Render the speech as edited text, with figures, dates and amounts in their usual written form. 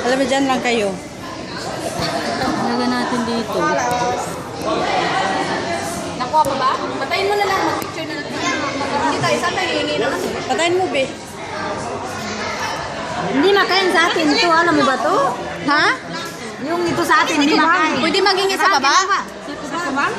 Alam mo, dyan lang kayo. Lagyan natin dito. Nakuha pa ba? Patayin mo na lang. Mag-picture na lang. Hindi tayo. Saan tayo hihingi na kasi? Patayin mo, be. Hindi makain sa atin ito. Alam mo ba to? Ha? Yung ito sa atin, hindi makain. Pwede maging isa pa ba? Sa kabang?